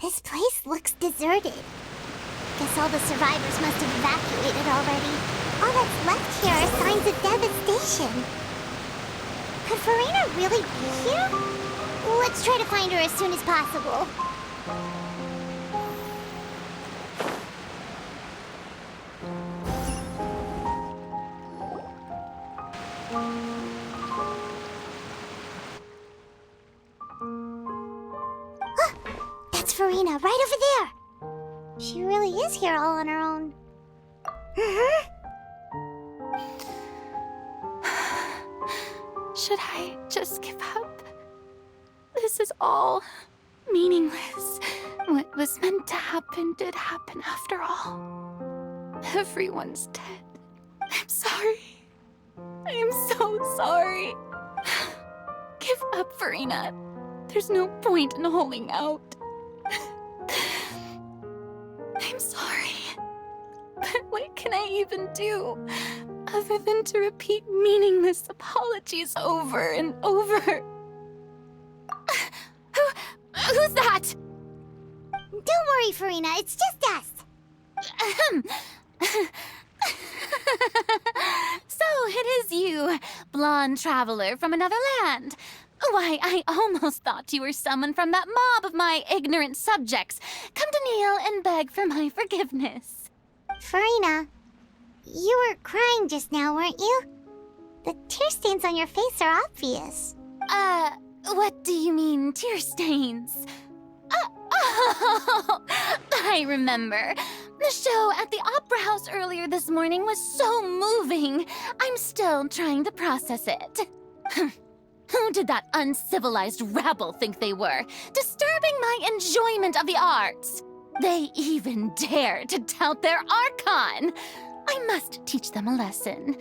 This place looks deserted. Guess all the survivors must have evacuated already. All that's left here are signs of devastation. Could Farina really be here? Let's try to find her as soon as possible. That's Farina, right over there. She really is here all on her own. Should I just give up? This is all meaningless. What was meant to happen did happen after all. Everyone's dead. I'm sorry. I am so sorry. Give up, Farina. There's no point in holding out. I'm sorry. But what can I even do other than to repeat meaningless apologies over and over? Who's that? Don't worry, Farina. It's just us. So it is you, blonde traveler from another land. Why, I almost thought you were someone from that mob of my ignorant subjects. Come to kneel and beg for my forgiveness. Farina, you were crying just now, weren't you? The tear stains on your face are obvious. What do you mean, tear stains? Oh, I remember. The show at the Opera House earlier this morning was so moving. I'm still trying to process it. Who did that uncivilized rabble think they were, disturbing my enjoyment of the arts? They even dare to tout their Archon. I must teach them a lesson.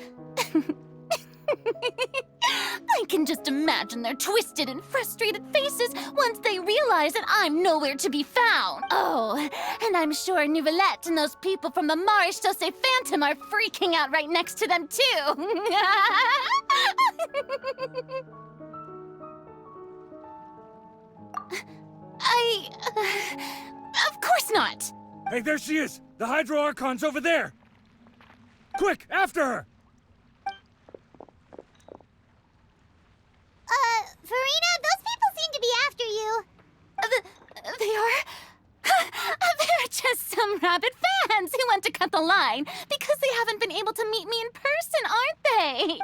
I can just imagine their twisted and frustrated faces once they realize that I'm nowhere to be found. Oh, and I'm sure Nouvellette and those people from the Maréchaussée Phantom are freaking out right next to them, too. Of course not! Hey, there she is! The Hydro Archon's over there! Quick, after her! Farina, those people seem to be after you. They are? They're just some rabid fans who want to cut the line because they haven't been able to meet me in person, aren't they?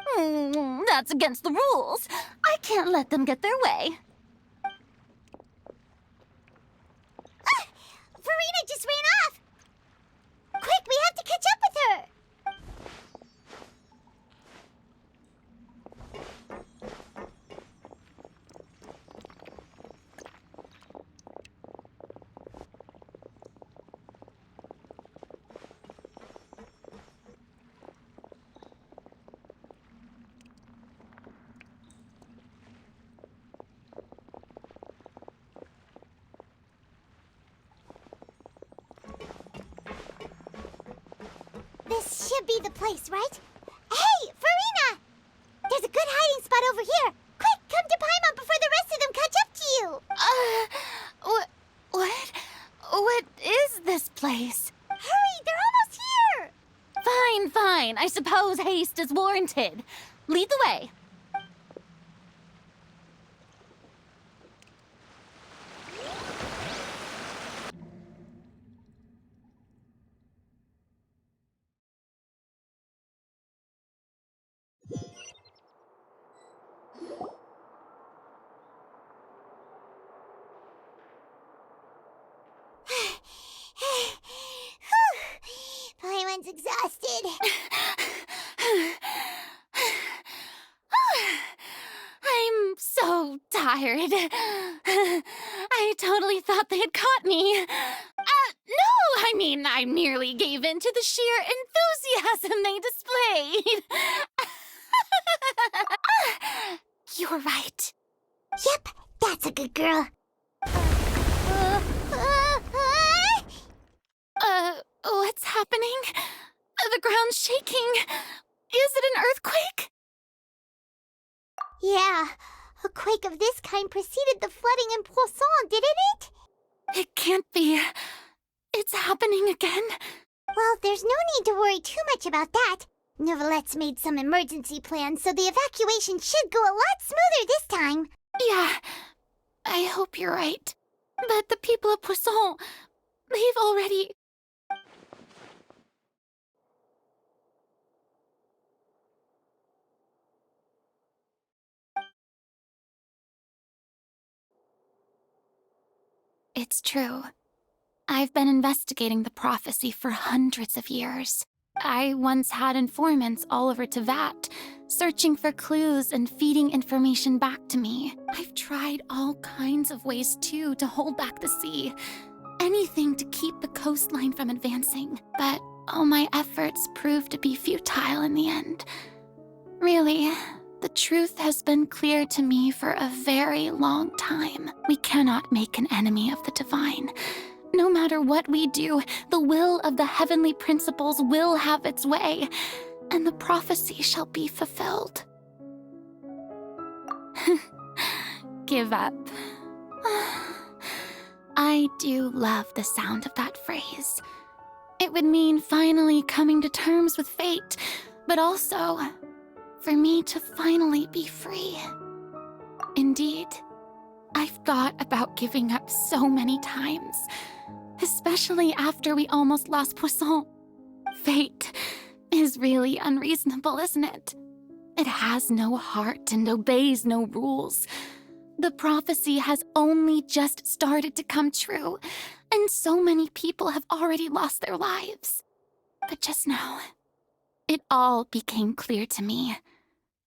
That's against the rules. I can't let them get their way. Farina just ran off! Quick, we have to catch up with her! This should be the place, right? Hey, Farina! There's a good hiding spot over here. Quick, come to Paimon before the rest of them catch up to you. What? What is this place? Hurry, they're almost here. Fine, fine. I suppose haste is warranted. Lead the way. Paimon's exhausted. I'm so tired. I totally thought they had caught me. No, I mean, I merely gave in to the sheer enthusiasm they displayed. You're right. Yep, that's a good girl. What's happening? The ground's shaking. Is it an earthquake? Yeah, a quake of this kind preceded the flooding in Poisson, didn't it? It can't be. It's happening again. Well, there's no need to worry too much about that. Novelette's made some emergency plans, so the evacuation should go a lot smoother this time. Yeah, I hope you're right. But the people of Poisson, they've already... It's true. I've been investigating the prophecy for hundreds of years. I once had informants all over Tevat, searching for clues and feeding information back to me. I've tried all kinds of ways, too, to hold back the sea. Anything to keep the coastline from advancing. But all my efforts proved to be futile in the end. Really, the truth has been clear to me for a very long time. We cannot make an enemy of the divine. No matter what we do, the will of the heavenly principles will have its way, and the prophecy shall be fulfilled. Give up. I do love the sound of that phrase. It would mean finally coming to terms with fate, but also for me to finally be free. Indeed, I've thought about giving up so many times, especially after we almost lost Poisson. Fate is really unreasonable, isn't it? It has no heart and obeys no rules. The prophecy has only just started to come true, and so many people have already lost their lives. But just now, it all became clear to me.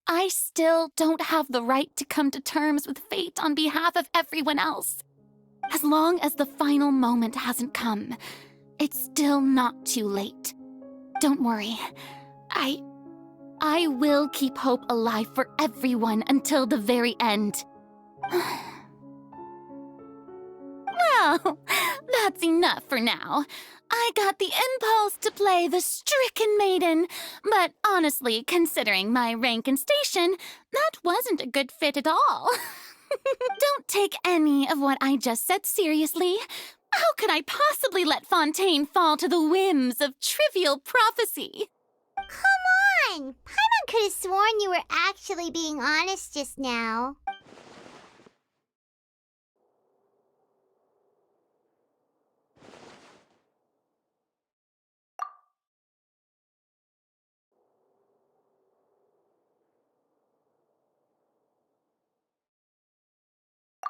I still don't have the right to come to terms with fate on behalf of everyone else. As long as the final moment hasn't come, it's still not too late. Don't worry. I will keep hope alive for everyone until the very end. Well, that's enough for now. I got the impulse to play the stricken maiden, but honestly, considering my rank and station, that wasn't a good fit at all. Don't take any of what I just said seriously. How could I possibly let Fontaine fall to the whims of trivial prophecy? Come on! Paimon could have sworn you were actually being honest just now.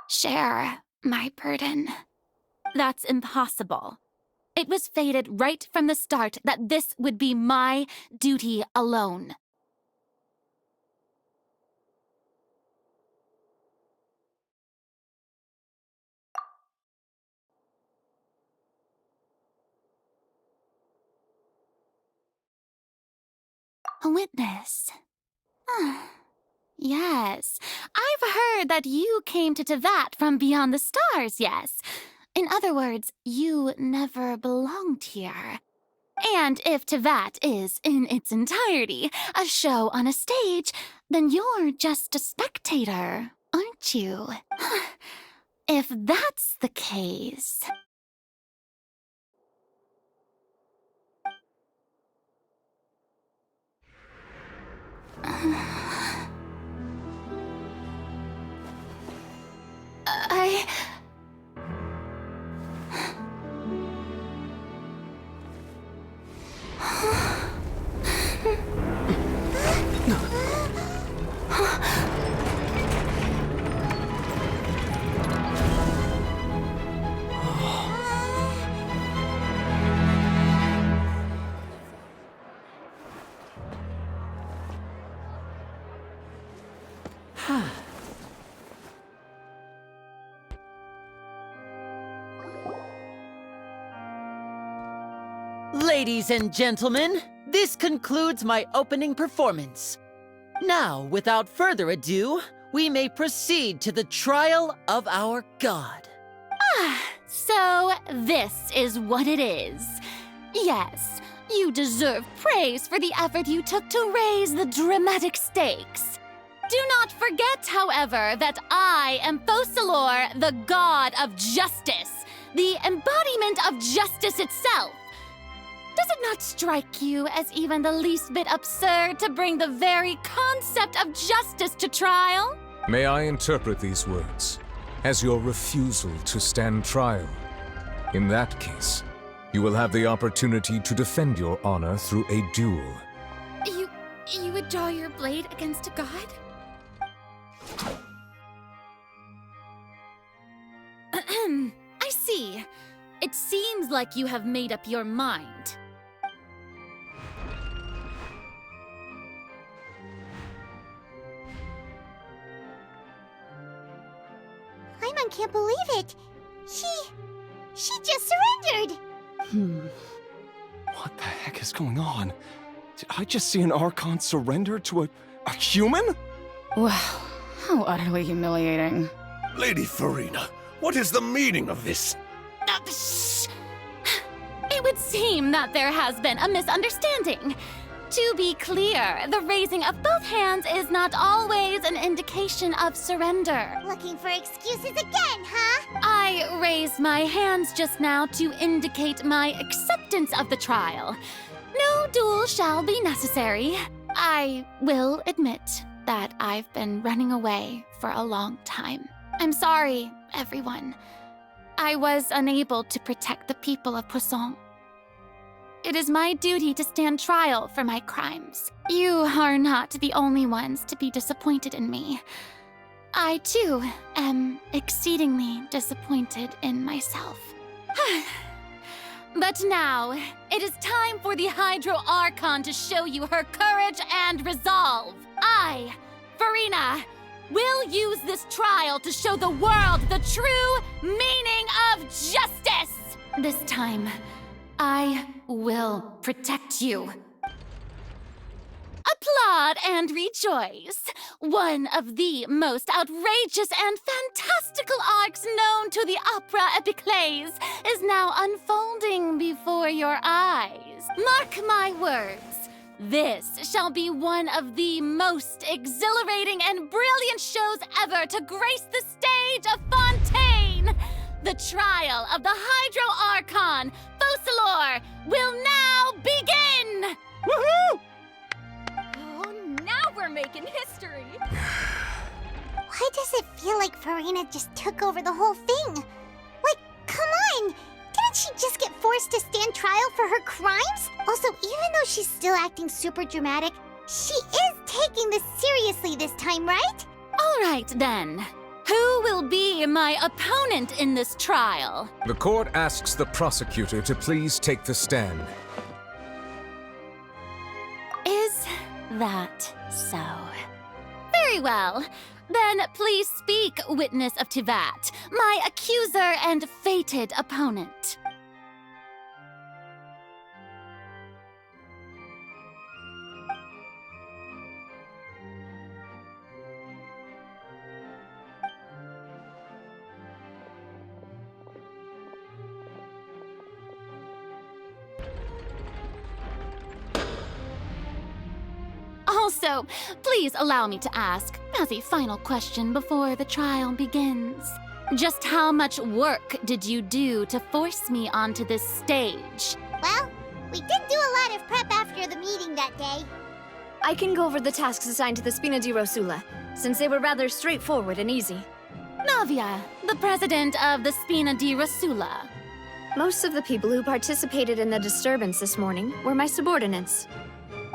Share my burden. That's impossible. It was fated right from the start that this would be my duty alone. A witness. Yes, I've heard that you came to Tevat from beyond the stars, yes. In other words, you never belonged here. And if Tevat is, in its entirety, a show on a stage, then you're just a spectator, aren't you? If that's the case... Ladies and gentlemen, this concludes my opening performance. Now, without further ado, we may proceed to the trial of our god. So this is what it is. Yes, You deserve praise for the effort you took to raise the dramatic stakes. Do not forget, however, that I am Focalor, the god of justice, the embodiment of justice itself. Does it not strike you as even the least bit absurd to bring the very concept of justice to trial? May I interpret these words as your refusal to stand trial? In that case, you will have the opportunity to defend your honor through a duel. You would draw your blade against a god? I see. It seems like you have made up your mind. Paimon can't believe it. She just surrendered. What the heck is going on? Did I just see an Archon surrender to a human? Wow, how utterly humiliating. Lady Farina, what is the meaning of this? Shh! It would seem that there has been a misunderstanding. To be clear, the raising of both hands is not always an indication of surrender. Looking for excuses again, huh? I raised my hands just now to indicate my acceptance of the trial. No duel shall be necessary. I will admit that I've been running away for a long time. I'm sorry, everyone. I was unable to protect the people of Poisson. It is my duty to stand trial for my crimes. You are not the only ones to be disappointed in me. I, too, am exceedingly disappointed in myself. But now, it is time for the Hydro Archon to show you her courage and resolve. I, Farina, will use this trial to show the world the true meaning of justice! This time, I will protect you. Applaud and rejoice! One of the most outrageous and fantastical arcs known to the opera epiclese is now unfolding before your eyes. Mark my words, this shall be one of the most exhilarating and brilliant shows ever to grace the stage of Fontaine! The trial of the Hydro Archon, Focalor, will now begin! Woohoo! Oh, now we're making history! Why does it feel like Farina just took over the whole thing? Like, come on! Didn't she just get forced to stand trial for her crimes? Also, even though she's still acting super dramatic, she is taking this seriously this time, right? All right, then. Who will be my opponent in this trial? The court asks the prosecutor to please take the stand. Is that so? Very well. Then please speak, witness of Tivat, my accuser and fated opponent. Also, please allow me to ask, as a final question before the trial begins, just how much work did you do to force me onto this stage? Well, we did do a lot of prep after the meeting that day. I can go over the tasks assigned to the Spina di Rosula, since they were rather straightforward and easy. Navia, the president of the Spina di Rosula. Most of the people who participated in the disturbance this morning were my subordinates.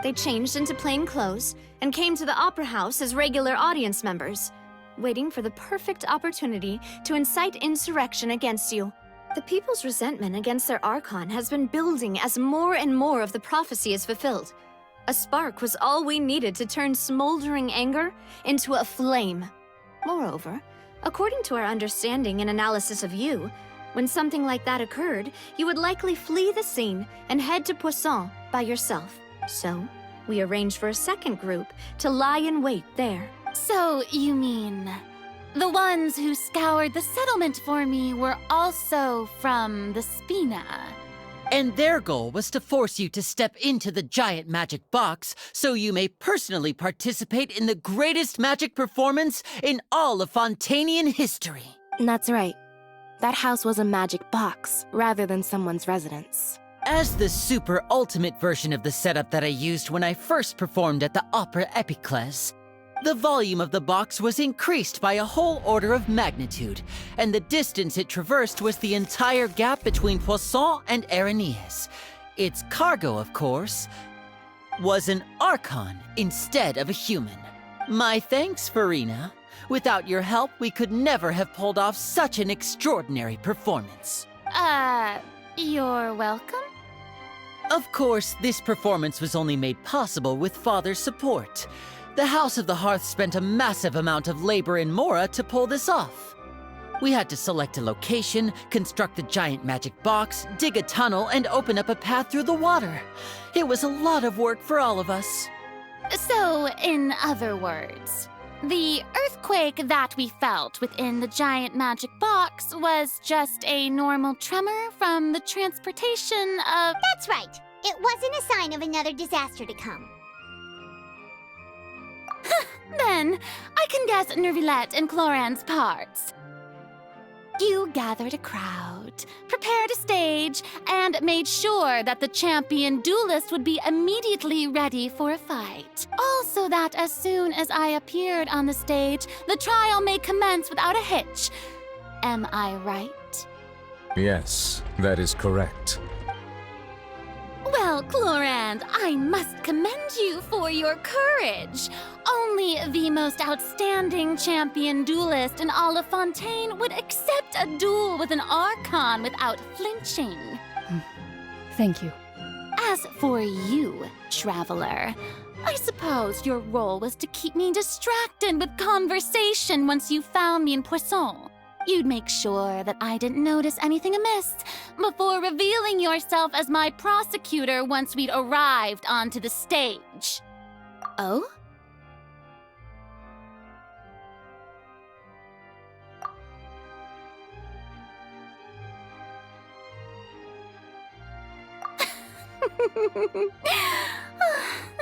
They changed into plain clothes and came to the Opera House as regular audience members, waiting for the perfect opportunity to incite insurrection against you. The people's resentment against their Archon has been building as more and more of the prophecy is fulfilled. A spark was all we needed to turn smoldering anger into a flame. Moreover, according to our understanding and analysis of you, when something like that occurred, you would likely flee the scene and head to Poisson by yourself. So, we arranged for a second group to lie in wait there. So, you mean, the ones who scoured the settlement for me were also from the Spina? And their goal was to force you to step into the giant magic box so you may personally participate in the greatest magic performance in all of Fontanian history. That's right. That house was a magic box, rather than someone's residence. As the super ultimate version of the setup that I used when I first performed at the Opera Epiclese, the volume of the box was increased by a whole order of magnitude, and the distance it traversed was the entire gap between Poisson and Araneas. Its cargo, of course, was an Archon instead of a human. My thanks, Farina. Without your help, we could never have pulled off such an extraordinary performance. You're welcome? Of course, this performance was only made possible with Father's support. The House of the Hearth spent a massive amount of labor in Mora to pull this off. We had to select a location, construct the giant magic box, dig a tunnel, and open up a path through the water. It was a lot of work for all of us. So, in other words, the earthquake that we felt within the giant magic box was just a normal tremor from the transportation of... That's right. It wasn't a sign of another disaster to come. Then, I can guess Nervilette and Cloran's parts. You gathered a crowd, prepared a stage, and made sure that the champion duelist would be immediately ready for a fight. Also that as soon as I appeared on the stage, the trial may commence without a hitch. Am I right? Yes, that is correct. Well, Clorand, I must commend you for your courage. Only the most outstanding champion duelist in all of Fontaine would accept a duel with an Archon without flinching. Thank you. As for you, Traveler, I suppose your role was to keep me distracted with conversation once you found me in Poisson. You'd make sure that I didn't notice anything amiss before revealing yourself as my prosecutor once we'd arrived onto the stage. Oh?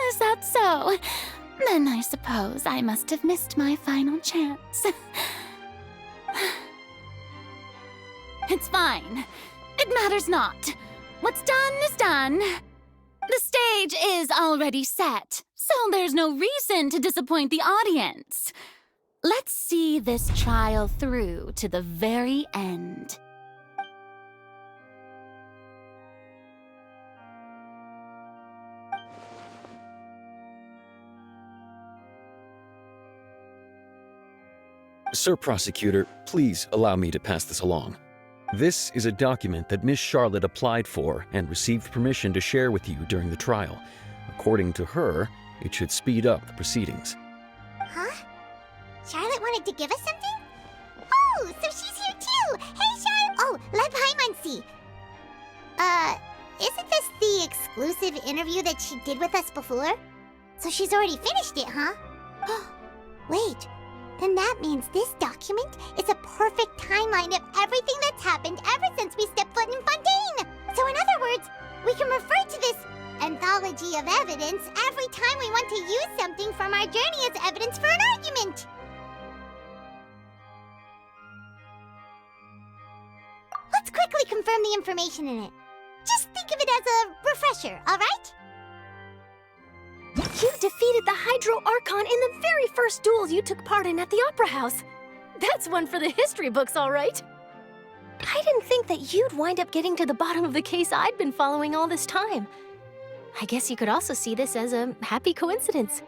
Is that so? Then I suppose I must have missed my final chance. It's fine. It matters not. What's done is done. The stage is already set, so there's no reason to disappoint the audience. Let's see this trial through to the very end. Sir Prosecutor, please allow me to pass this along. This is a document that Miss Charlotte applied for and received permission to share with you during the trial. According to her, it should speed up the proceedings. Huh? Charlotte wanted to give us something? Oh, so she's here too! Hey, Charlotte! Oh, let Paimon see. Isn't this the exclusive interview that she did with us before? So she's already finished it, huh? Wait, then that means this document is a perfect timeline of everything that's happened ever since we stepped foot in Fontaine! So in other words, we can refer to this anthology of evidence every time we want to use something from our journey as evidence for an argument! Let's quickly confirm the information in it. Just think of it as a refresher, alright? You defeated the Hydro Archon in the very first duels you took part in at the Opera House. That's one for the history books, all right. I didn't think that you'd wind up getting to the bottom of the case I'd been following all this time. I guess you could also see this as a happy coincidence.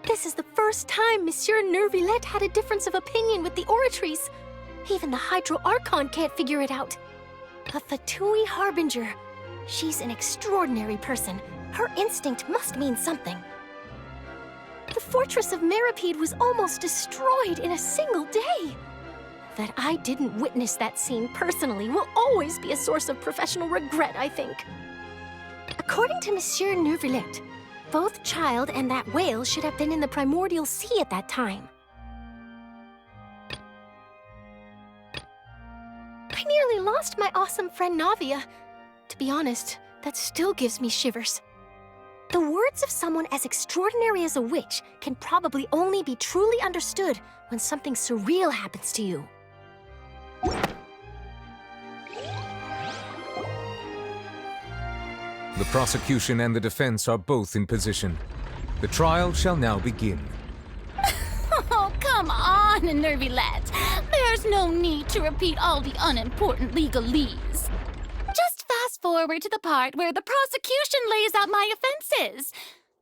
This is the first time Monsieur Nervilette had a difference of opinion with the Oratrice. Even the Hydro Archon can't figure it out. A Fatui Harbinger. She's an extraordinary person. Her instinct must mean something. The fortress of Meripede was almost destroyed in a single day. That I didn't witness that scene personally will always be a source of professional regret, I think. According to Monsieur Nervilette, both Child and that whale should have been in the primordial sea at that time. I nearly lost my awesome friend Navia. To be honest, that still gives me shivers. The words of someone as extraordinary as a witch can probably only be truly understood when something surreal happens to you. The prosecution and the defense are both in position. The trial shall now begin. Oh, come on, Nervylette. There's no need to repeat all the unimportant legalese. Just fast forward to the part where the prosecution lays out my offenses.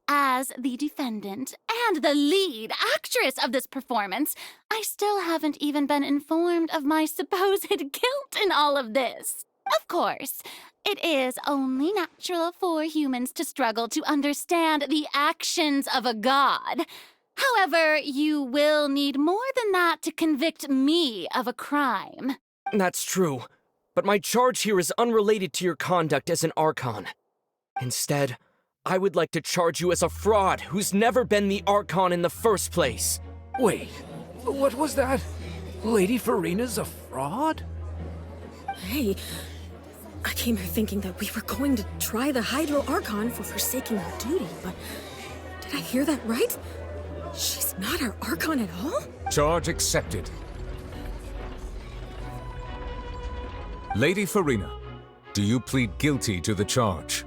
As the defendant and the lead actress of this performance, I still haven't even been informed of my supposed guilt in all of this. Of course, it is only natural for humans to struggle to understand the actions of a god. However, you will need more than that to convict me of a crime. That's true, but my charge here is unrelated to your conduct as an Archon. Instead, I would like to charge you as a fraud who's never been the Archon in the first place. Wait, what was that? Lady Farina's a fraud? Hey, I came here thinking that we were going to try the Hydro Archon for forsaking our duty, but did I hear that right? She's not our Archon at all? Charge accepted. Lady Farina, do you plead guilty to the charge?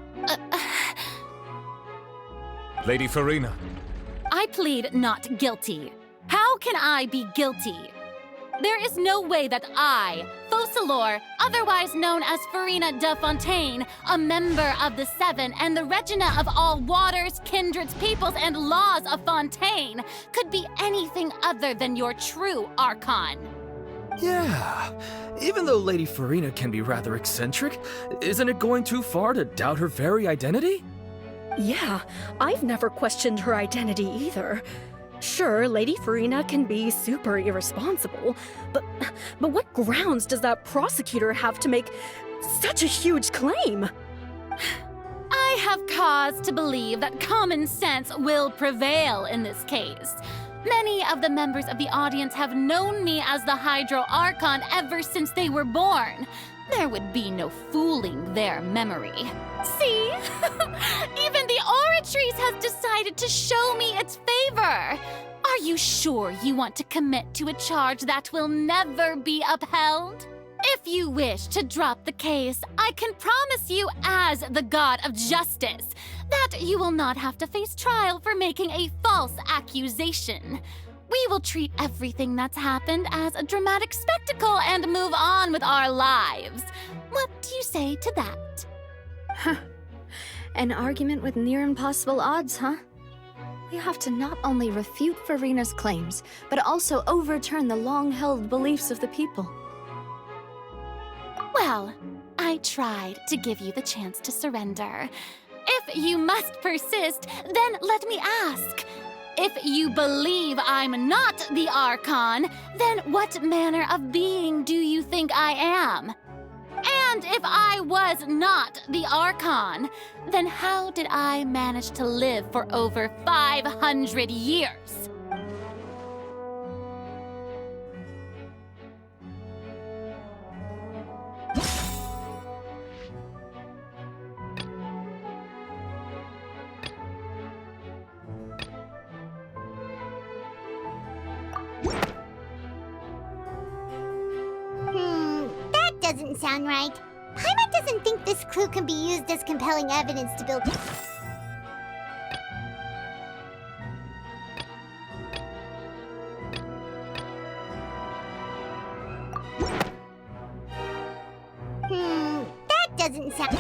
Lady Farina. I plead not guilty. How can I be guilty? There is no way that I, Focalor, otherwise known as Farina de Fontaine, a member of the Seven and the Regina of all waters, kindreds, peoples, and laws of Fontaine, could be anything other than your true Archon. Yeah, even though Lady Farina can be rather eccentric, isn't it going too far to doubt her very identity? Yeah, I've never questioned her identity either. Sure, Lady Farina can be super irresponsible, but what grounds does that prosecutor have to make such a huge claim? I have cause to believe that common sense will prevail in this case. Many of the members of the audience have known me as the Hydro Archon ever since they were born. There would be no fooling their memory. See? Even the Oratrice has decided to show me its favor. Are you sure you want to commit to a charge that will never be upheld? If you wish to drop the case, I can promise you as the God of Justice that you will not have to face trial for making a false accusation. We will treat everything that's happened as a dramatic spectacle and move on with our lives. What do you say to that? Huh. An argument with near impossible odds, huh? We have to not only refute Farina's claims, but also overturn the long-held beliefs of the people. Well, I tried to give you the chance to surrender. If you must persist, then let me ask. If you believe I'm not the Archon, then what manner of being do you think I am? And if I was not the Archon, then how did I manage to live for over 500 years? That doesn't sound right. Paimon doesn't think this clue can be used as compelling evidence to build... that doesn't sound...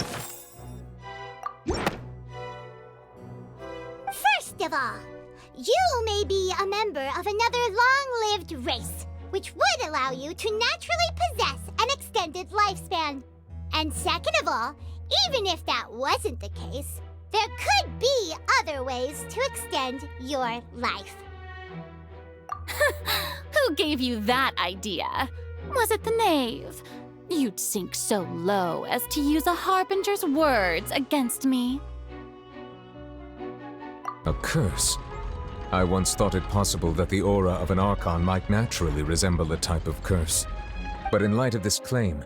First of all, you may be a member of another long-lived race, which would allow you to naturally possess an extended lifespan. And second of all, even if that wasn't the case, there could be other ways to extend your life. Who gave you that idea? Was it the knave? You'd sink so low as to use a harbinger's words against me. A curse? I once thought it possible that the aura of an Archon might naturally resemble a type of curse. But in light of this claim,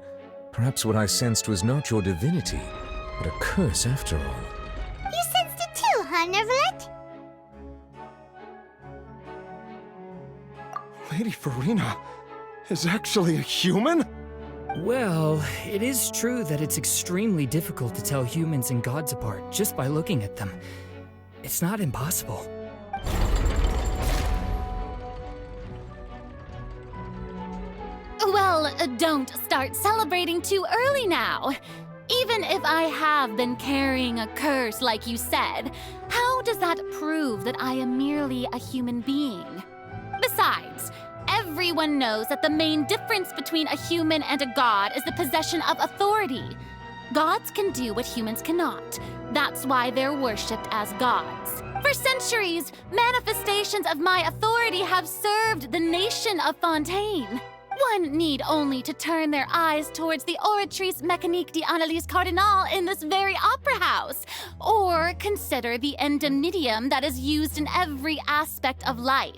perhaps what I sensed was not your divinity, But a curse after all. You sensed it too, huh, Nervalet? Lady Farina is actually a human? Well, it is true that it's extremely difficult to tell humans and gods apart just by looking at them. It's not impossible. Well, don't start celebrating too early now. Even if I have been carrying a curse like you said, how does that prove that I am merely a human being? Besides, everyone knows that the main difference between a human and a god is the possession of authority. Gods can do what humans cannot. That's why they're worshipped as gods. For centuries, manifestations of my authority have served the nation of Fontaine. One need only to turn their eyes towards the Oratrice Mécanique d'Analyse Cardinal in this very opera house, or consider the indemnitium that is used in every aspect of life.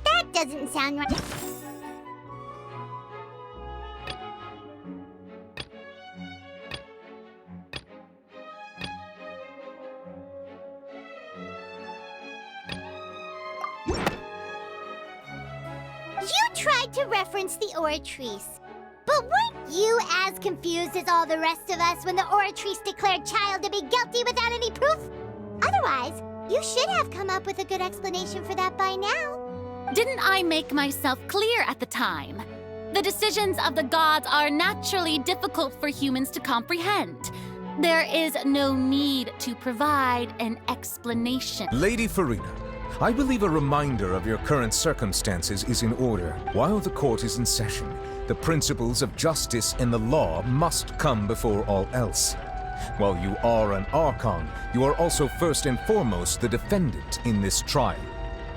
That doesn't sound right. You tried to reference the Oratrice. But weren't you as confused as all the rest of us when the Oratrice declared Child to be guilty without any proof? Otherwise, you should have come up with a good explanation for that by now. Didn't I make myself clear at the time? The decisions of the gods are naturally difficult for humans to comprehend. There is no need to provide an explanation. Lady Farina, I believe a reminder of your current circumstances is in order. While the court is in session, the principles of justice and the law must come before all else. While you are an Archon, you are also first and foremost the defendant in this trial.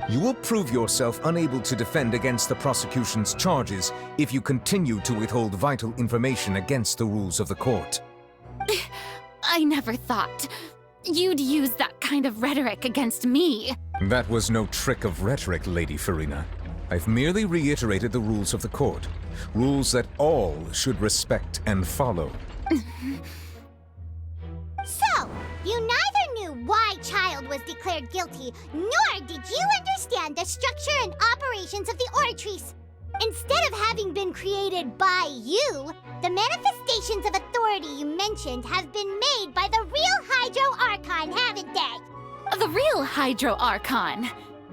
You will prove yourself unable to defend against the prosecution's charges if you continue to withhold vital information against the rules of the court. I never thought you'd use that kind of rhetoric against me. That was no trick of rhetoric, Lady Farina. I've merely reiterated the rules of the court. Rules that all should respect and follow. So, you neither knew why Child was declared guilty, nor did you understand the structure and operations of the Oratrice. Instead of having been created by you, the manifestations of authority you mentioned have been made by the real Hydro Archon, haven't they? The real Hydro Archon?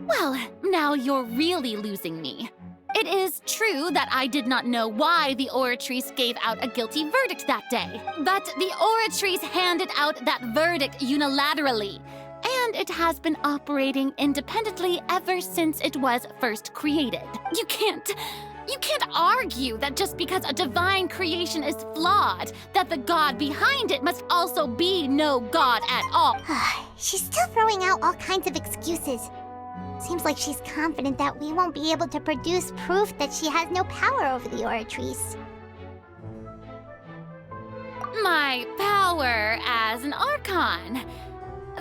Well, now you're really losing me. It is true that I did not know why the Oratrice gave out a guilty verdict that day, but the Oratrice handed out that verdict unilaterally, and it has been operating independently ever since it was first created. You can't argue that just because a divine creation is flawed, that the god behind it must also be no god at all. She's still throwing out all kinds of excuses. Seems like she's confident that we won't be able to produce proof that she has no power over the Oratrice. My power as an Archon.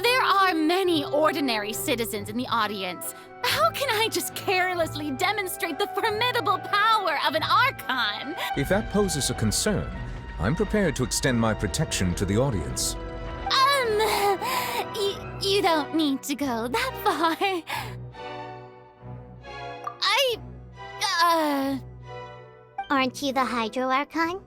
There are many ordinary citizens in the audience. How can I just carelessly demonstrate the formidable power of an Archon? If that poses a concern, I'm prepared to extend my protection to the audience. You don't need to go that far. Aren't you the Hydro Archon?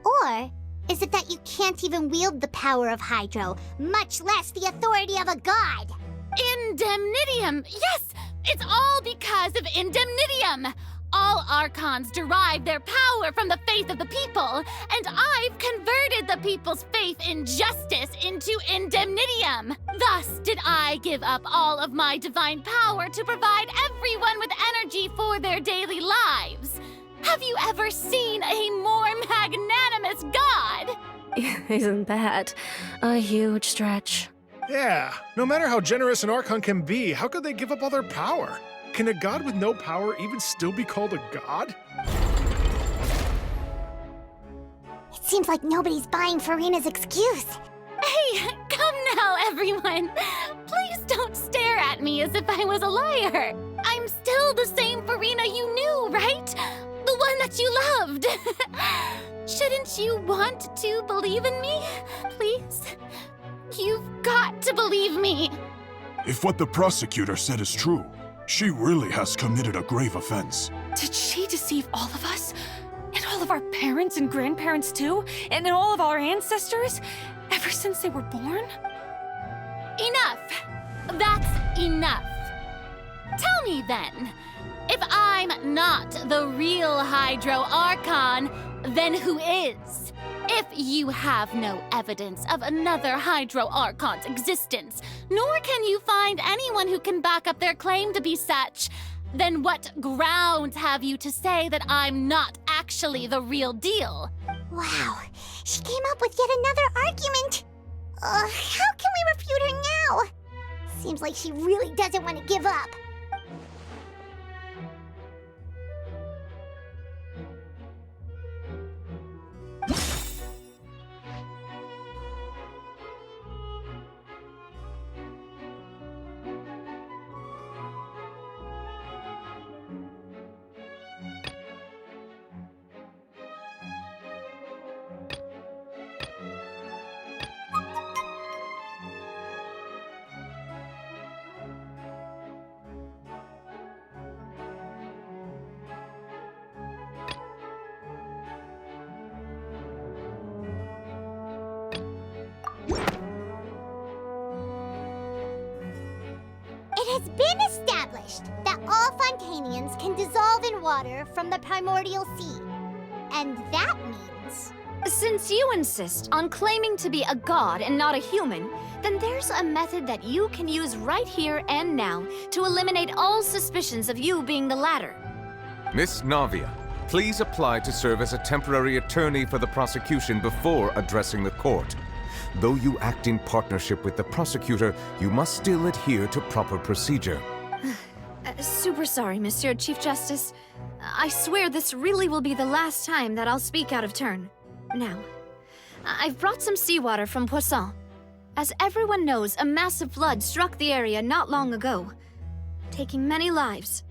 Or is it that you can't even wield the power of Hydro, much less the authority of a god? Indemnitium! Yes! It's all because of Indemnitium! All Archons derive their power from the faith of the people, and I've converted the people's faith in justice into Indemnitium. Thus did I give up all of my divine power to provide everyone with energy for their daily lives. Have you ever seen a more magnanimous god? Isn't that a huge stretch? Yeah, no matter how generous an Archon can be, how could they give up all their power? Can a god with no power even still be called a god? Seems like nobody's buying Farina's excuse. Hey, come now, everyone. Please don't stare at me as if I was a liar. I'm still the same Farina you knew, right? The one that you loved. Shouldn't you want to believe in me? Please? You've got to believe me. If what the prosecutor said is true, she really has committed a grave offense. Did she deceive all of us? And all of our parents and grandparents too? And all of our ancestors? Ever since they were born? Enough! That's enough. Tell me then, if I'm not the real Hydro Archon, then who is? If you have no evidence of another Hydro Archon's existence, nor can you find anyone who can back up their claim to be such, then what grounds have you to say that I'm not actually the real deal? Wow, she came up with yet another argument. How can we refute her now? Seems like she really doesn't want to give up. It has been established that all Fontanians can dissolve in water from the primordial sea. And that means... Since you insist on claiming to be a god and not a human, then there's a method that you can use right here and now to eliminate all suspicions of you being the latter. Miss Navia, please apply to serve as a temporary attorney for the prosecution before addressing the court. Though you act in partnership with the prosecutor, you must still adhere to proper procedure. Super sorry, Monsieur Chief Justice. I swear this really will be the last time that I'll speak out of turn. Now, I've brought some seawater from Poisson. As everyone knows, a massive flood struck the area not long ago, taking many lives,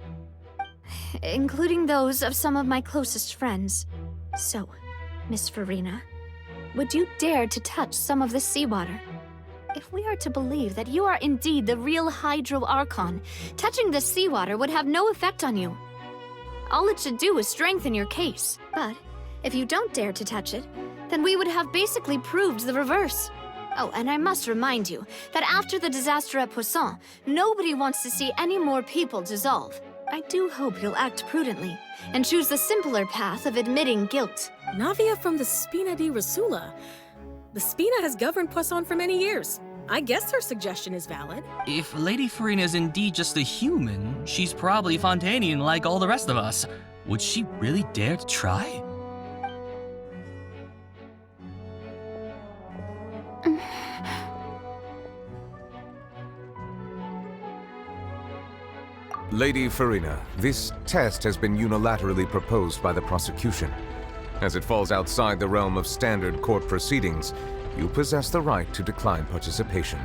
including those of some of my closest friends. So, Miss Farina, would you dare to touch some of this seawater? If we are to believe that you are indeed the real Hydro Archon, touching this seawater would have no effect on you. All it should do is strengthen your case. But if you don't dare to touch it, then we would have basically proved the reverse. Oh, and I must remind you that after the disaster at Poisson, nobody wants to see any more people dissolve. I do hope you'll act prudently and choose the simpler path of admitting guilt. Navia from the Spina di Rasula. The Spina has governed Poisson for many years. I guess her suggestion is valid. If Lady Farina is indeed just a human, she's probably Fontanian like all the rest of us. Would she really dare to try? Lady Farina, this test has been unilaterally proposed by the prosecution. As it falls outside the realm of standard court proceedings, you possess the right to decline participation.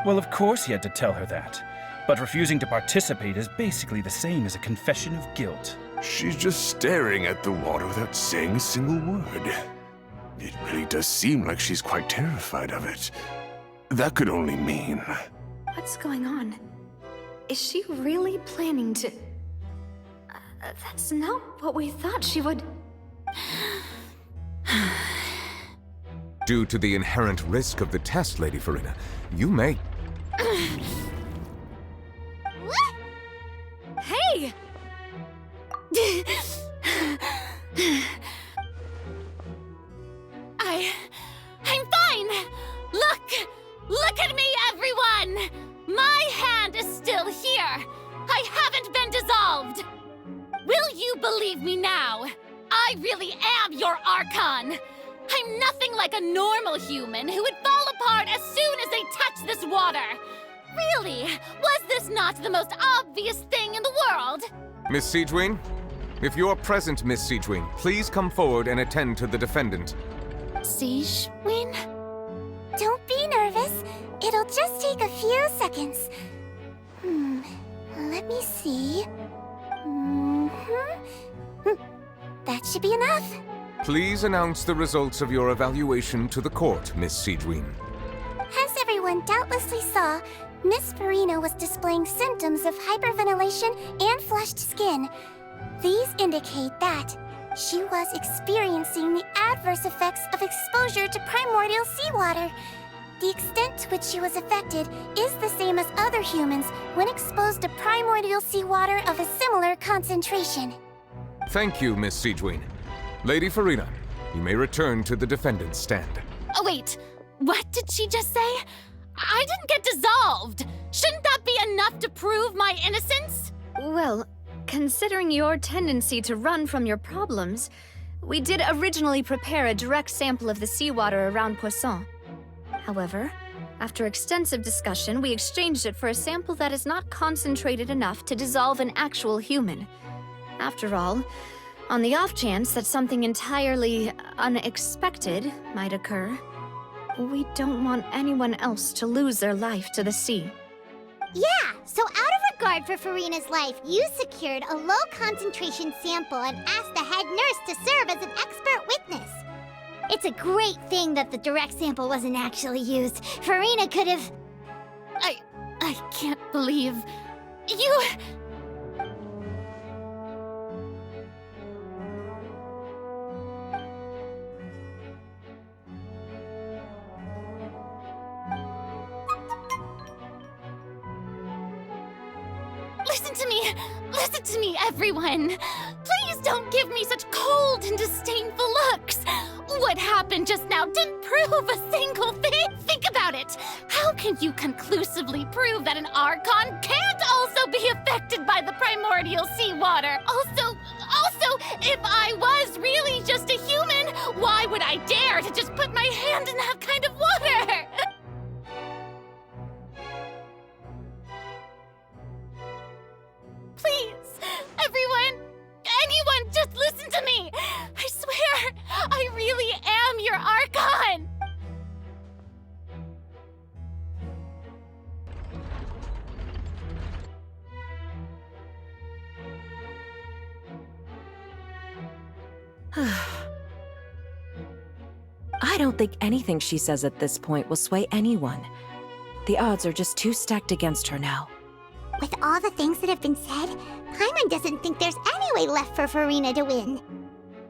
Well, of course he had to tell her that. But refusing to participate is basically the same as a confession of guilt. She's just staring at the water without saying a single word. It really does seem like she's quite terrified of it. That could only mean... What's going on? Is she really planning to... that's not what we thought she would... Due to the inherent risk of the test, Lady Farina, you may... Hey! I'm fine! Look at me, everyone! My hand is still here! I haven't been dissolved! Will you believe me now? I really am your Archon! I'm nothing like a normal human who would fall apart as soon as they touch this water! Really? Was this not the most obvious thing in the world? Miss Siegewing, If you're present, Miss Siegewin, please come forward and attend to the defendant. Siegewin? Don't be nervous. It'll just take a few seconds. Let me see. That should be enough. Please announce the results of your evaluation to the court, Miss Siegewin. As everyone doubtlessly saw, Miss Farina was displaying symptoms of hyperventilation and flushed skin. These indicate that she was experiencing the adverse effects of exposure to primordial seawater. The extent to which she was affected is the same as other humans when exposed to primordial seawater of a similar concentration. Thank you, Miss Siegewin. Lady Farina, you may return to the defendant's stand. Oh, wait. What did she just say? I didn't get dissolved. Shouldn't that be enough to prove my innocence? Well, considering your tendency to run from your problems, we did originally prepare a direct sample of the seawater around Poisson. However, after extensive discussion, we exchanged it for a sample that is not concentrated enough to dissolve an actual human. After all, on the off chance that something entirely unexpected might occur, we don't want anyone else to lose their life to the sea. Yeah, so out of regard for Farina's life, you secured a low-concentration sample and asked the head nurse to serve as an expert witness. It's a great thing that the direct sample wasn't actually used. Farina could have... I can't believe... You... Listen to me, everyone! Please don't give me such cold and disdainful looks! What happened just now didn't prove a single thing! Think about it! How can you conclusively prove that an Archon can't also be affected by the primordial seawater? Also, if I was really just a human, why would I dare to just put my hand in that kind of water? Please, everyone, anyone, just listen to me! I swear, I really am your Archon! I don't think anything she says at this point will sway anyone. The odds are just too stacked against her now. With all the things that have been said, Paimon doesn't think there's any way left for Farina to win.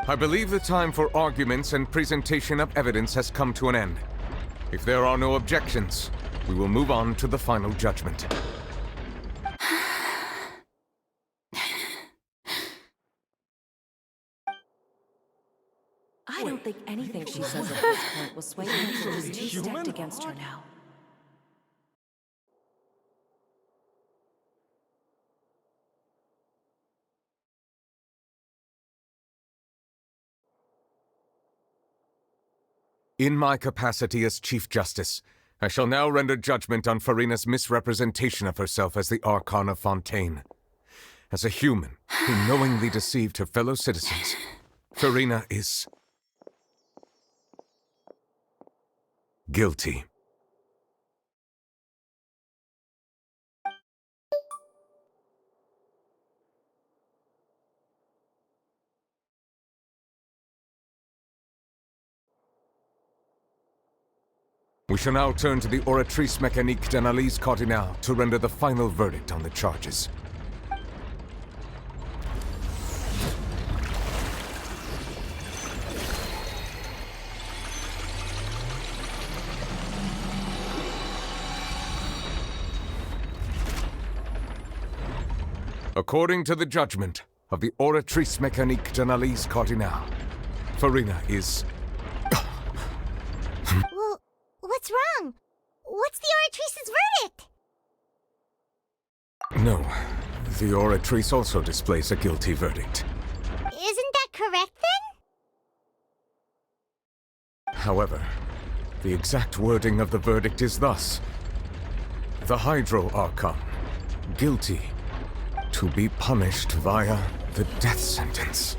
I believe the time for arguments and presentation of evidence has come to an end. If there are no objections, we will move on to the final judgment. I don't think anything she says at this point will sway anyone. She's too stacked against her now. In my capacity as Chief Justice, I shall now render judgment on Farina's misrepresentation of herself as the Archon of Fontaine. As a human who knowingly deceived her fellow citizens, Farina is... guilty. We shall now turn to the Oratrice Mécanique d'Analyse Cardinale to render the final verdict on the charges. According to the judgment of the Oratrice Mécanique d'Analyse Cardinale, Farina is... Well, what's wrong? What's the Oratrice's verdict? No, the Oratrice also displays a guilty verdict. Isn't that correct, then? However, the exact wording of the verdict is thus. The Hydro Archon, guilty, to be punished via The death sentence.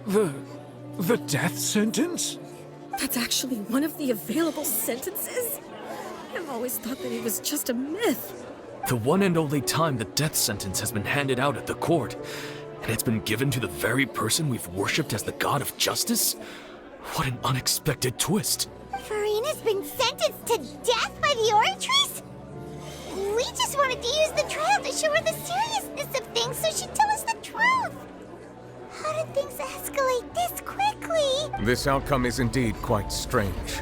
The death sentence? That's actually one of the available sentences? I've always thought that it was just a myth. The one and only time the death sentence has been handed out at the court, and it's been given to the very person we've worshipped as the god of justice? What an unexpected twist. Furina's been sentenced to death by the Oratrice? We just wanted to use the trial to show her the seriousness of things so she'd tell us the truth. How did things escalate this quickly? This outcome is indeed quite strange.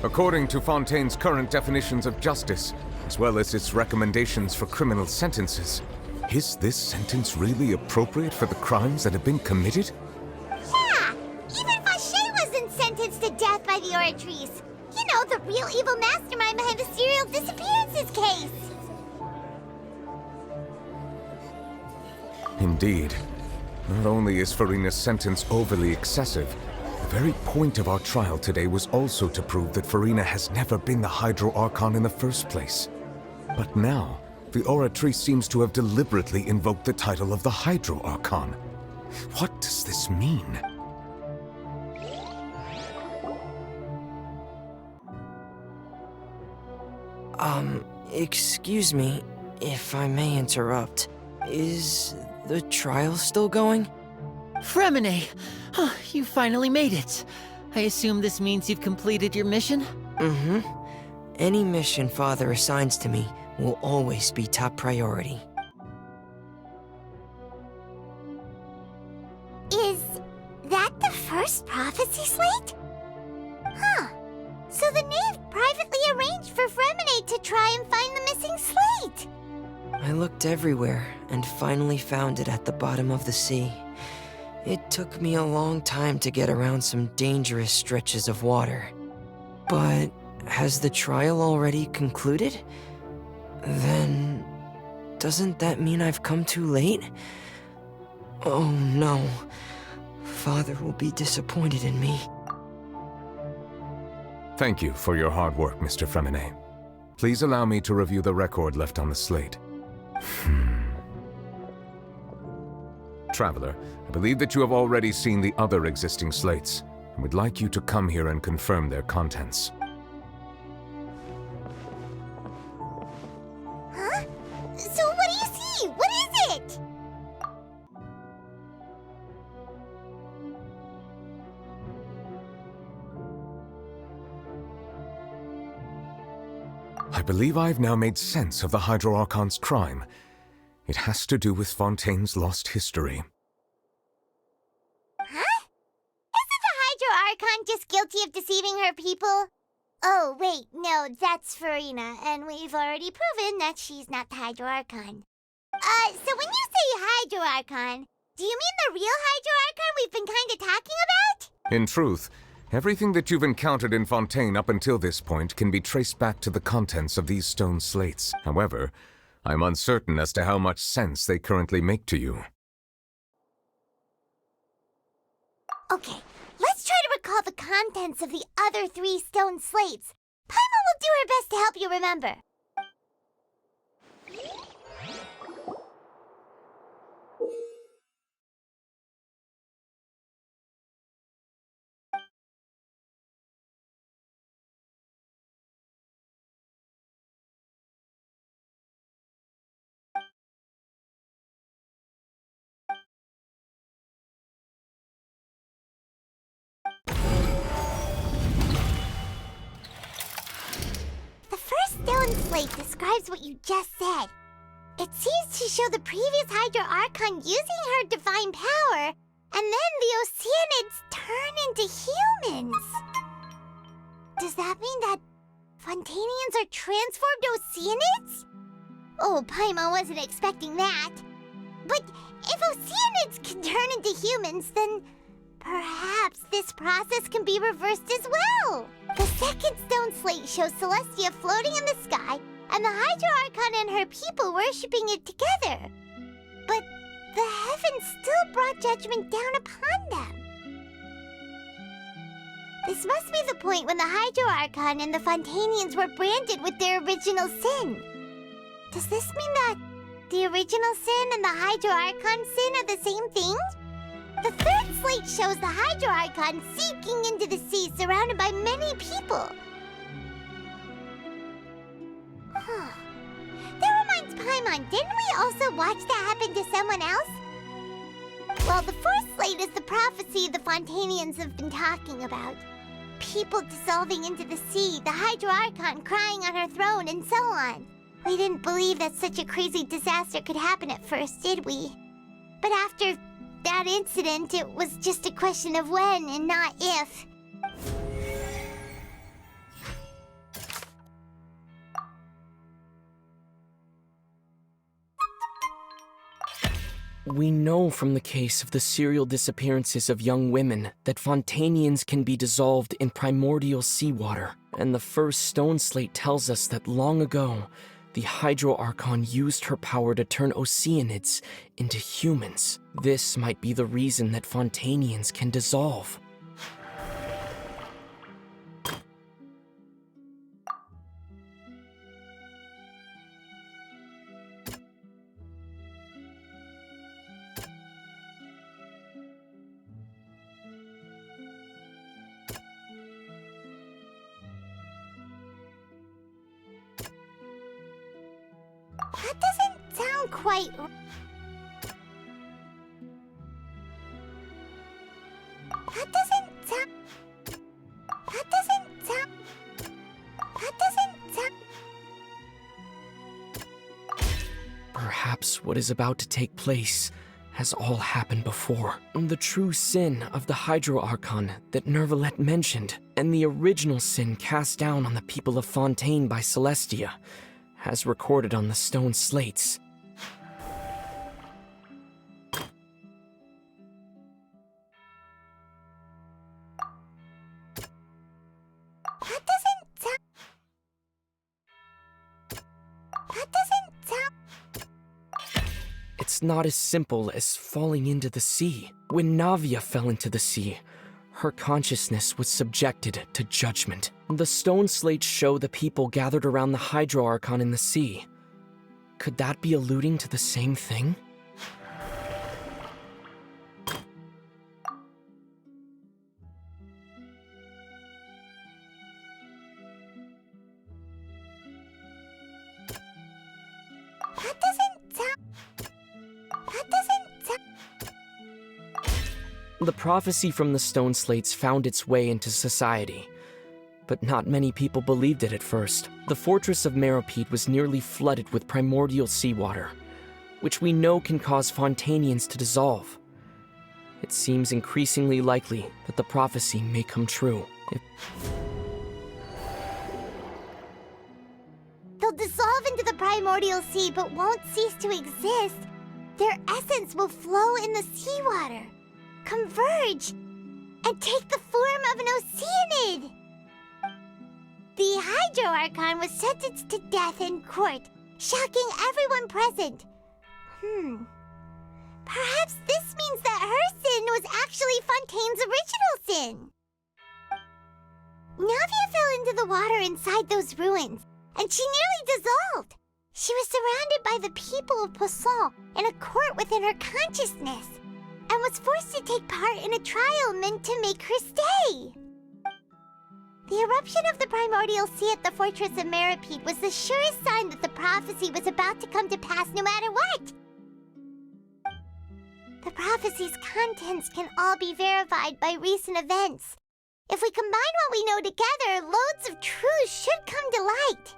According to Fontaine's current definitions of justice, as well as its recommendations for criminal sentences, is this sentence really appropriate for the crimes that have been committed? Yeah! Even Fauché wasn't sentenced to death by the Oratrice. You know, the real evil mastermind behind the serial disappearances case. Indeed. Not only is Furina's sentence overly excessive, the very point of our trial today was also to prove that Furina has never been the Hydro Archon in the first place. But now, the Oratrice seems to have deliberately invoked the title of the Hydro Archon. What does this mean? Excuse me, if I may interrupt. Is the trial still going? Fremine! Oh, you finally made it. I assume this means you've completed your mission? Mm-hmm. Any mission Father assigns to me will always be top priority. Is that the first prophecy slate? Huh. So the knave privately arranged for Fremine to try and find the missing slate. I looked everywhere and finally found it at the bottom of the sea. It took me a long time to get around some dangerous stretches of water. But has the trial already concluded? Then doesn't that mean I've come too late? Oh no. Father will be disappointed in me. Thank you for your hard work, Mr. Fremine. Please allow me to review the record left on the slate. Traveler, I believe that you have already seen the other existing slates, and would like you to come here and confirm their contents. Huh? So what do you see? What is it? I believe I've now made sense of the Hydro Archon's crime. It has to do with Fontaine's lost history. Huh? Isn't the Hydro Archon just guilty of deceiving her people? Oh, wait, no, that's Furina, and we've already proven that she's not the Hydro Archon. So when you say Hydro Archon, do you mean the real Hydro Archon we've been kinda talking about? In truth, everything that you've encountered in Fontaine up until this point can be traced back to the contents of these stone slates. However, I'm uncertain as to how much sense they currently make to you. Okay, let's try to recall the contents of the other 3 stone slates. Paimon will do her best to help you remember. Stone slate describes what you just said. It seems to show the previous Hydro Archon using her divine power, and then the Oceanids turn into humans. Does that mean that Fontainians are transformed Oceanids? Oh, Paimon wasn't expecting that. But if Oceanids can turn into humans, then perhaps this process can be reversed as well. The second stone slate shows Celestia floating in the sky, and the Hydro Archon and her people worshipping it together. But the heavens still brought judgment down upon them. This must be the point when the Hydro Archon and the Fontainians were branded with their original sin. Does this mean that The original sin and the Hydro Archon sin are the same thing? The third slate shows the Hydro Archon seeking into the sea surrounded by many people. Huh. That reminds Paimon, didn't we also watch that happen to someone else? Well, the fourth slate is the prophecy the Fontanians have been talking about. People dissolving into the sea, the Hydro Archon crying on her throne, and so on. We didn't believe that such a crazy disaster could happen at first, did we? But after that incident, it was just a question of when and not if. We know from the case of the serial disappearances of young women that Fontanians can be dissolved in primordial seawater, and the first stone slate tells us that long ago, the Hydro Archon used her power to turn Oceanids into humans. This might be the reason that Fontanians can dissolve. That doesn't sound quite... That doesn't sound... Perhaps what is about to take place has all happened before. The true sin of the Hydro Archon that Nervalette mentioned, and the original sin cast down on the people of Fontaine by Celestia, as recorded on the stone slates. It's not as simple as falling into the sea. When Navia fell into the sea, her consciousness was subjected to judgment. The stone slates show the people gathered around the Hydro Archon in the sea. Could that be alluding to the same thing? The prophecy from the stone slates found its way into society, but not many people believed it at first. The fortress of Meropide was nearly flooded with primordial seawater, which we know can cause Fontanians to dissolve. It seems increasingly likely that the prophecy may come true. They'll dissolve into the primordial sea but won't cease to exist. Their essence will flow in the seawater, converge, and take the form of an Oceanid. The Hydro Archon was sentenced to death in court, shocking everyone present. Perhaps this means that her sin was actually Fontaine's original sin. Navia fell into the water inside those ruins, and she nearly dissolved. She was surrounded by the people of Poisson in a court within her consciousness, and was forced to take part in a trial meant to make her stay. The eruption of the primordial sea at the fortress of Meropide was the surest sign that the prophecy was about to come to pass no matter what. The prophecy's contents can all be verified by recent events. If we combine what we know together, loads of truths should come to light.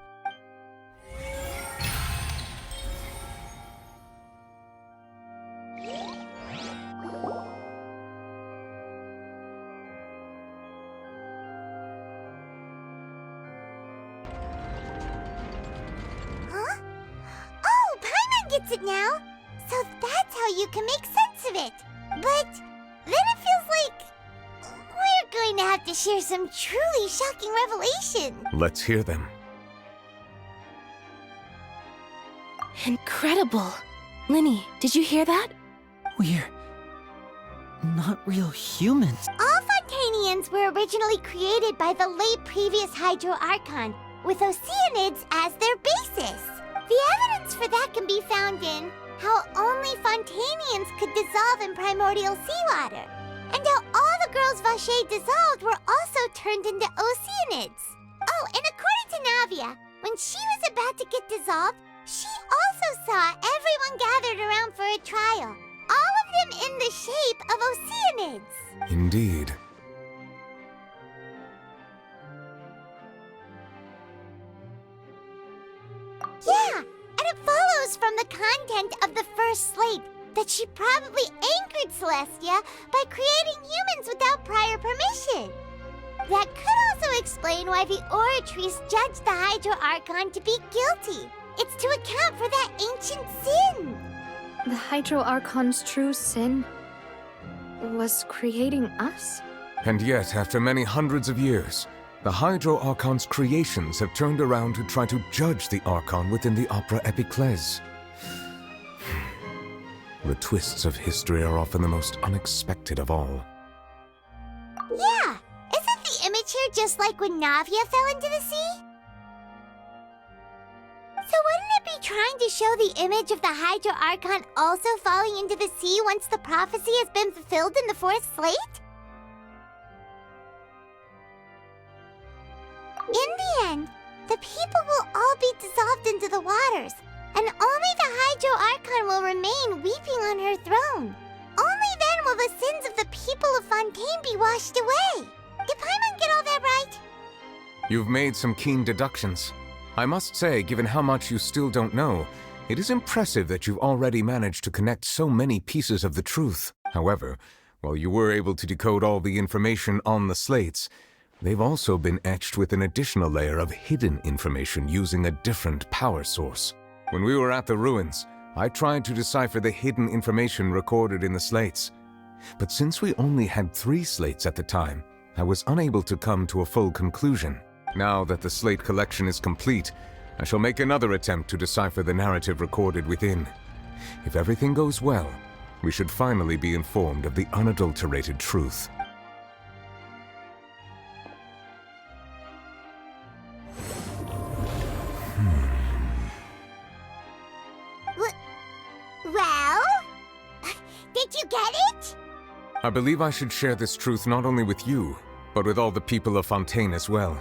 Huh? Oh, Paimon gets it now! So that's how you can make sense of it. But then it feels like we're going to have to share some truly shocking revelations. Let's hear them. Incredible. Linny, did you hear that? We're not real humans. All Fontanians were originally created by the late previous Hydro Archon, with Oceanids as their basis. The evidence for that can be found in how only Fontanians could dissolve in primordial seawater, and how all the girls Vacher dissolved were also turned into Oceanids. Oh, and according to Navia, when she was about to get dissolved, she also saw everyone gathered around for a trial, all of them in the shape of Oceanids. Indeed. Yeah, and it follows from the content of the first slate that she probably anchored Celestia by creating humans without prior permission. That could also explain why the Oratrice judged the Hydro Archon to be guilty. It's to account for that ancient sin. The Hydro Archon's true sin was creating us? And yet, after many hundreds of years, the Hydro Archon's creations have turned around to try to judge the Archon within the Opera Epiclese. The twists of history are often the most unexpected of all. Yeah, isn't the image here just like when Navia fell into the sea? So wouldn't it be trying to show the image of the Hydro Archon also falling into the sea once the prophecy has been fulfilled in the fourth slate? In the end, the people will all be dissolved into the waters, and only the Hydro Archon will remain weeping on her throne. Only then will the sins of the people of Fontaine be washed away. Did Paimon get all that right? You've made some keen deductions. I must say, given how much you still don't know, it is impressive that you've already managed to connect so many pieces of the truth. However, while you were able to decode all the information on the slates, they've also been etched with an additional layer of hidden information using a different power source. When we were at the ruins, I tried to decipher the hidden information recorded in the slates. But since we only had 3 slates at the time, I was unable to come to a full conclusion. Now that the slate collection is complete, I shall make another attempt to decipher the narrative recorded within. If everything goes well, we should finally be informed of the unadulterated truth. Well? Did you get it? I believe I should share this truth not only with you, but with all the people of Fontaine as well.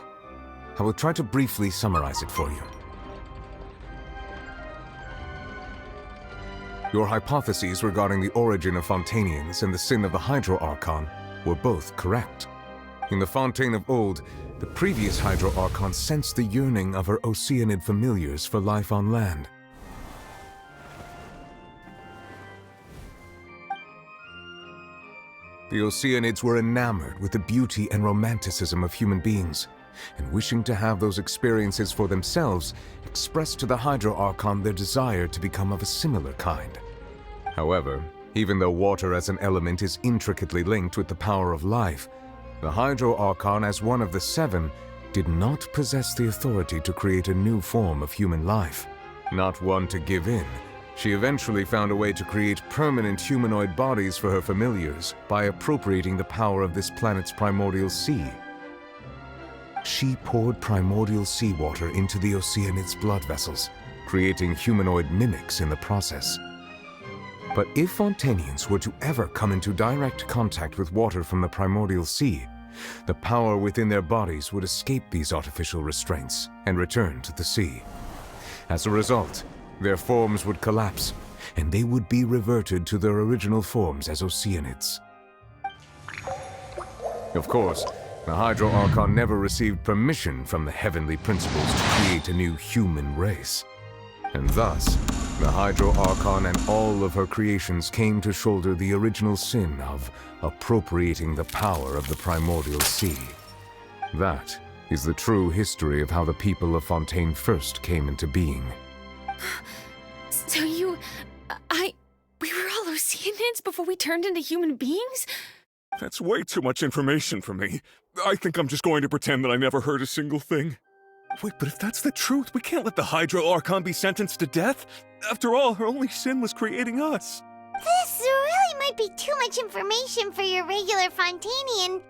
I will try to briefly summarize it for you. Your hypotheses regarding the origin of Fontainians and the sin of the Hydro Archon were both correct. In the Fontaine of old, the previous Hydro Archon sensed the yearning of her Oceanid familiars for life on land. The Oceanids were enamored with the beauty and romanticism of human beings, and wishing to have those experiences for themselves, expressed to the Hydro Archon their desire to become of a similar kind. However, even though water as an element is intricately linked with the power of life, the Hydro Archon, as one of the 7, did not possess the authority to create a new form of human life. Not one to give in, she eventually found a way to create permanent humanoid bodies for her familiars by appropriating the power of this planet's primordial sea. She poured primordial seawater into the Oceanids' blood vessels, creating humanoid mimics in the process. But if Fontainians were to ever come into direct contact with water from the primordial sea, the power within their bodies would escape these artificial restraints and return to the sea. As a result, their forms would collapse, and they would be reverted to their original forms as Oceanids. Of course, the Hydro Archon never received permission from the heavenly principles to create a new human race. And thus, the Hydro Archon and all of her creations came to shoulder the original sin of appropriating the power of the primordial sea. That is the true history of how the people of Fontaine first came into being. So we were all Oceanids before we turned into human beings? That's way too much information for me. I think I'm just going to pretend that I never heard a single thing. Wait, but if that's the truth, we can't let the Hydro Archon be sentenced to death. After all, her only sin was creating us. This really might be too much information for your regular Fontainian,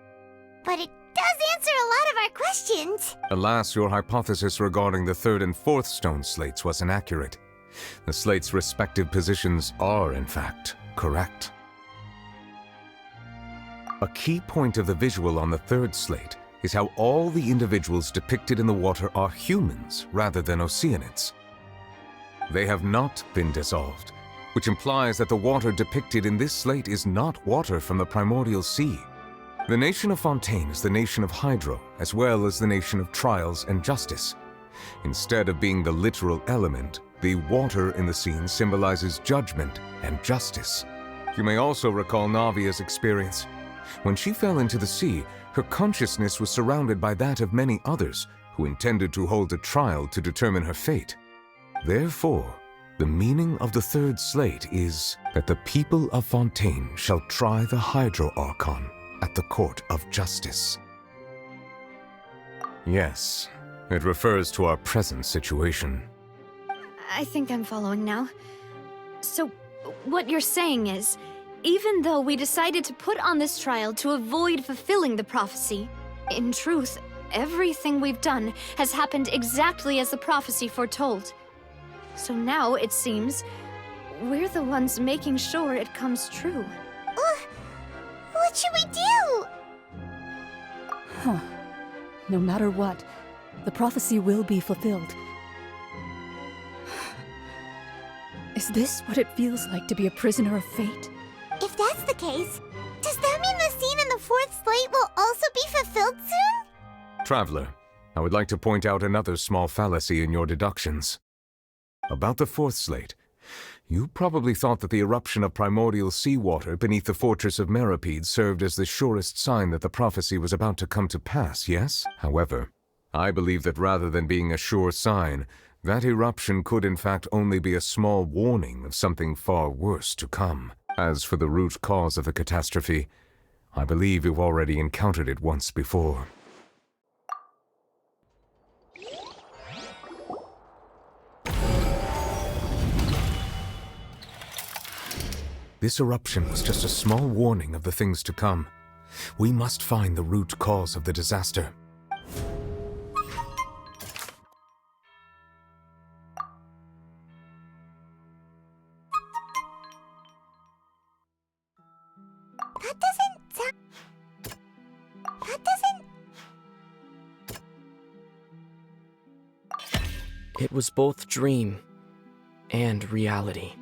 but it does answer a lot of our questions. Alas, your hypothesis regarding the third and fourth stone slates was inaccurate. The slates' respective positions are, in fact, correct. A key point of the visual on the third slate is how all the individuals depicted in the water are humans rather than Oceanids. They have not been dissolved, which implies that the water depicted in this slate is not water from the primordial sea. The nation of Fontaine is the nation of Hydro, as well as the nation of Trials and Justice. Instead of being the literal element, the water in the scene symbolizes judgment and justice. You may also recall Navia's experience. When she fell into the sea, her consciousness was surrounded by that of many others who intended to hold a trial to determine her fate. Therefore, the meaning of the third slate is that the people of Fontaine shall try the Hydro Archon at the Court of Justice. Yes, it refers to our present situation. I think I'm following now. So, what you're saying is, even though we decided to put on this trial to avoid fulfilling the prophecy, in truth, everything we've done has happened exactly as the prophecy foretold. So now, it seems, we're the ones making sure it comes true. What should we do? Huh. No matter what, the prophecy will be fulfilled. Is this what it feels like to be a prisoner of fate? If that's the case, does that mean the scene in the fourth slate will also be fulfilled soon? Traveler, I would like to point out another small fallacy in your deductions. About the fourth slate, you probably thought that the eruption of primordial seawater beneath the fortress of Meripede served as the surest sign that the prophecy was about to come to pass, yes? However, I believe that rather than being a sure sign, that eruption could in fact only be a small warning of something far worse to come. As for the root cause of the catastrophe, I believe you've already encountered it once before. This eruption was just a small warning of the things to come. We must find the root cause of the disaster. It was both dream and reality.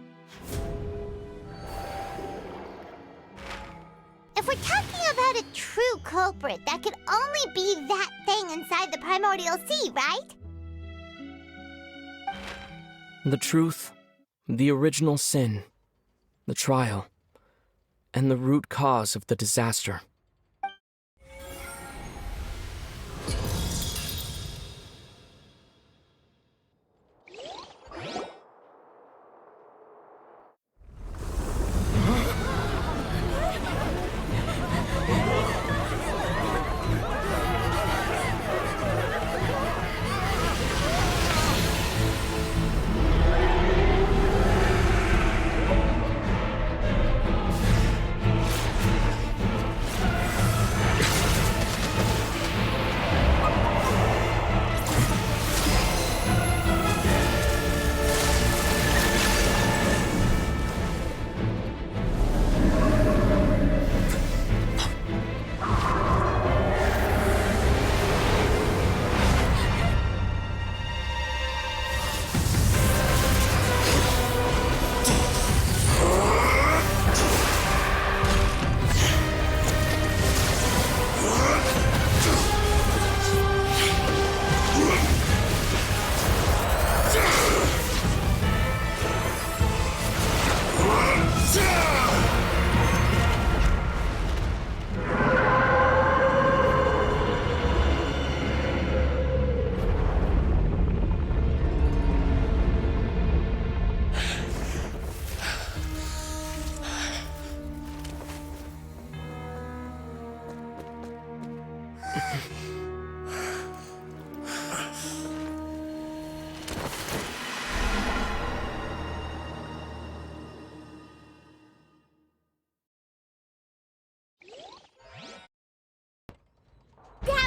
If we're talking about a true culprit, that could only be that thing inside the primordial sea, right? The truth, the original sin, the trial, and the root cause of the disaster.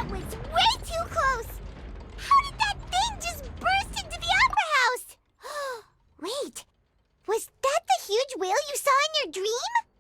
That was way too close! How did that thing just burst into the Opera House? Wait, was that the huge whale you saw in your dream?